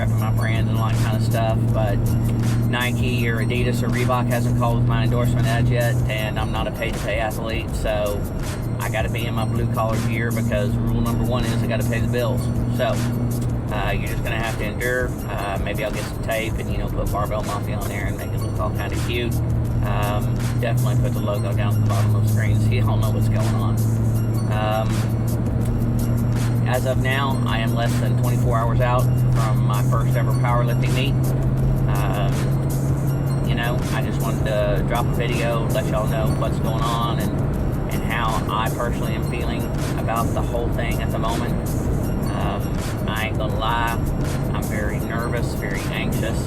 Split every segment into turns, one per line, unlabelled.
repping my brand and all that kind of stuff, but Nike or Adidas or Reebok hasn't called with my endorsement as yet, and I'm not a paid-to-pay athlete, so I got to be in my blue-collar gear because rule number one is I got to pay the bills. So you're just going to have to endure. Maybe I'll get some tape and, put Barbell Mafia on there and make it look all kind of cute. Definitely put the logo down at the bottom of the screen so you all know what's going on. As of now, I am less than 24 hours out from my first ever powerlifting meet. I just wanted to drop a video, let y'all know what's going on and how I personally am feeling about the whole thing at the moment. I ain't gonna lie, I'm very nervous, very anxious,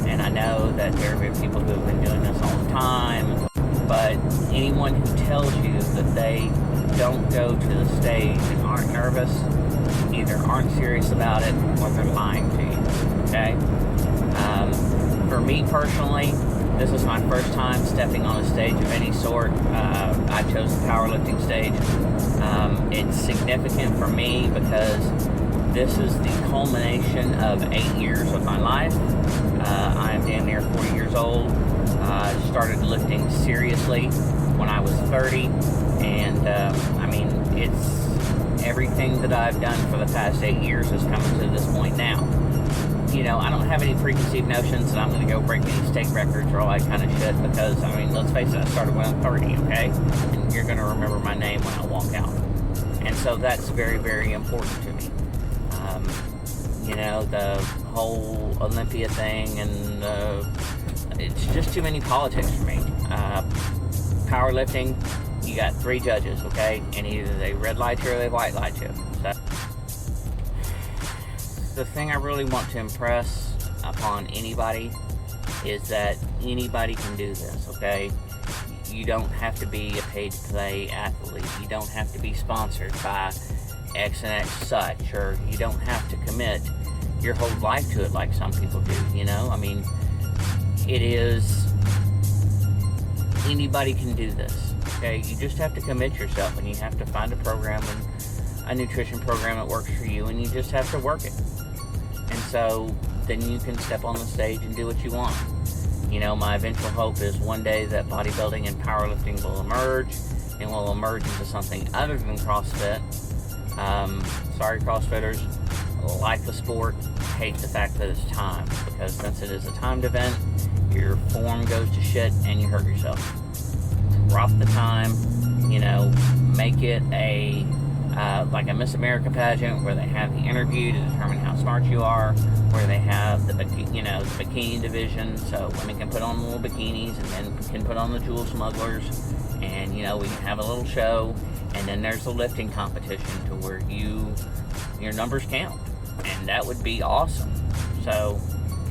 and I know that there are people who have been doing this all the time, but anyone who tells you that they don't go to the stage and aren't nervous either aren't serious about it or they're lying to you, okay? For me personally, this is my first time stepping on a stage of any sort. I chose the powerlifting stage. It's significant for me because this is the culmination of 8 years of my life. I am damn near 40 years old. I started lifting seriously when I was 30, and it's everything that I've done for the past 8 years has come to this point now. I don't have any preconceived notions that I'm going to go break any state records or all that kind of shit because, let's face it, I started when I'm 30, okay? And you're going to remember my name when I walk out. And so that's very, very important to me. The whole Olympia thing, and it's just too many politics for me. Powerlifting, you got 3 judges, okay? And either they red light you or they white light you. So the thing I really want to impress upon anybody is that anybody can do this, okay? You don't have to be a paid-to-play athlete. You don't have to be sponsored by X and X such, or you don't have to commit your whole life to it like some people do, it is, anybody can do this, okay? You just have to commit yourself, and you have to find a program and a nutrition program that works for you, and you just have to work it. And so then you can step on the stage and do what you want. My eventual hope is one day that bodybuilding and powerlifting will emerge, and will emerge into something other than CrossFit. Sorry, CrossFitters, like the sport, hate the fact that it's timed, because since it is a timed event, your form goes to shit and you hurt yourself. Drop the time, make it a like a Miss America pageant where they have the interview to determine how smart you are, where they have the bikini division, so women can put on little bikinis and men can put on the jewel smugglers, and we can have a little show, and then there's the lifting competition to where your numbers count, and that would be awesome. So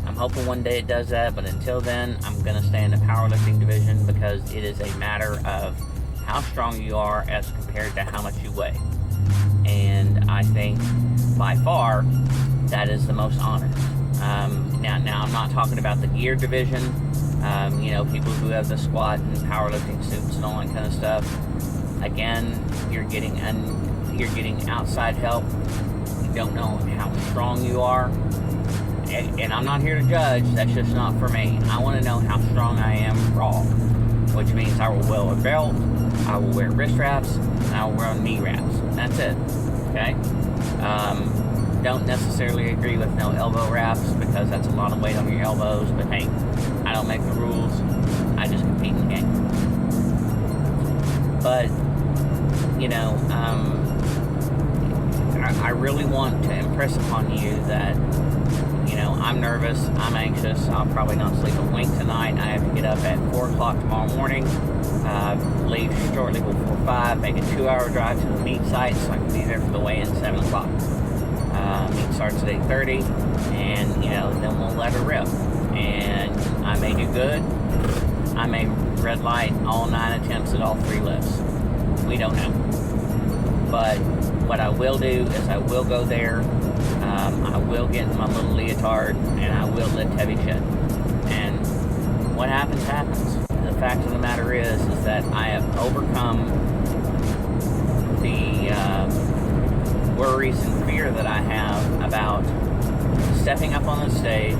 I'm hoping one day it does that, but until then, I'm going to stay in the powerlifting division because it is a matter of how strong you are as compared to how much you weigh. And I think by far that is the most honest. Now I'm not talking about the gear division, people who have the squat and powerlifting suits and all that kind of stuff. Again, you're getting outside help. You don't know how strong you are. And I'm not here to judge, that's just not for me. I want to know how strong I am raw, which means I will wear a belt, I will wear wrist wraps, and I will wear knee wraps. That's it, okay? Don't necessarily agree with no elbow wraps because that's a lot of weight on your elbows, but hey, I don't make the rules, I just compete in the game. But, I really want to impress upon you that I'm nervous, I'm anxious, I'll probably not sleep a wink tonight. I have to get up at 4 o'clock tomorrow morning, leave shortly before 5, make a 2-hour drive to the meet site so I can be there for the weigh-in 7 o'clock. Meet starts at 8:30, and then we'll let her rip. And I may do good, I may red light all 9 attempts at all 3 lifts. We don't know. But what I will do is I will go there, I will get in my little leotard, and I will lift heavy shit. And what happens, happens. The fact of the matter is that I have overcome the worries and fear that I have about stepping up on the stage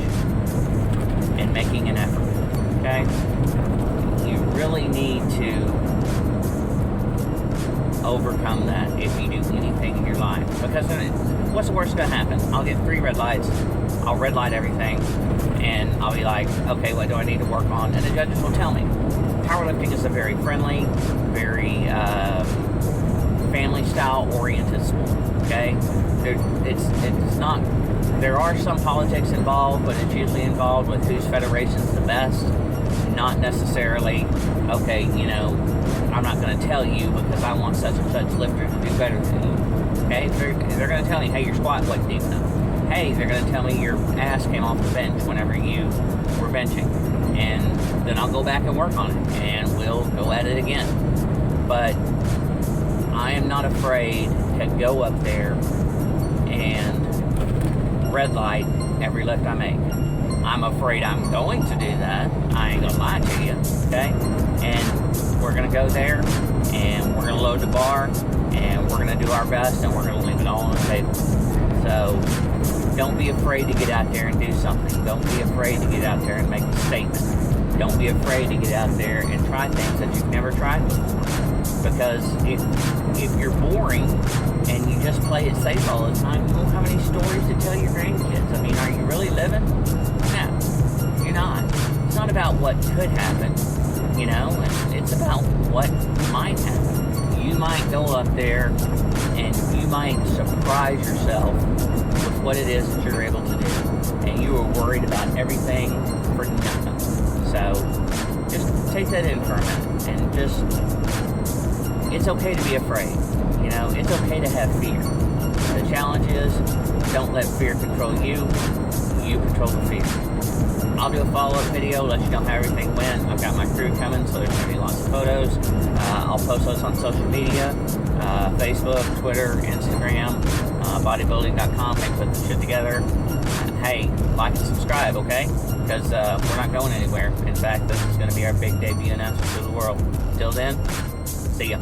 and making an effort, okay? You really need to overcome that if you do anything in your life. Because what's the worst going to happen? I'll get 3 red lights, I'll red light everything, and I'll be like, okay, what do I need to work on? And the judges will tell me. Powerlifting is a very friendly, very family style oriented sport, okay? It's not, there are some politics involved, but it's usually involved with whose federation's the best, not necessarily, okay, you know, I'm not going to tell you because I want such and such lifter to do better than you, okay? They're going to tell me, hey, your squat wasn't deep enough. Hey, they're going to tell me your ass came off the bench whenever you were benching, and then I'll go back and work on it, and we'll go at it again. But I am not afraid to go up there and red light every lift I make. I'm afraid I'm going to do that. I ain't gonna lie to you, okay? And we're gonna go there, and we're gonna load the bar, and we're gonna do our best, and we're gonna leave it all on the table. So don't be afraid to get out there and do something. Don't be afraid to get out there and make a statement. Don't be afraid to get out there and try things that you've never tried before. Because if you're boring and you just play it safe all the time, you won't have any stories to tell your grandkids. I mean, are you really living? No, you're not. It's not about what could happen, you know? It's about what might happen. You might go up there and you might surprise yourself with what it is that you're able to do. And you were worried about everything for nothing. So just take that in for a minute and just, it's okay to be afraid. You know, it's okay to have fear. The challenge is, don't let fear control you. You control the fear. I'll do a follow-up video, let you know how everything went. I've got my crew coming, so there's going to be lots of photos. I'll post those on social media, Facebook, Twitter, Instagram, bodybuilding.com. Hey, put this shit together. And hey, like and subscribe, okay? Because we're not going anywhere. In fact, this is going to be our big debut announcement to the world. Till then, see ya.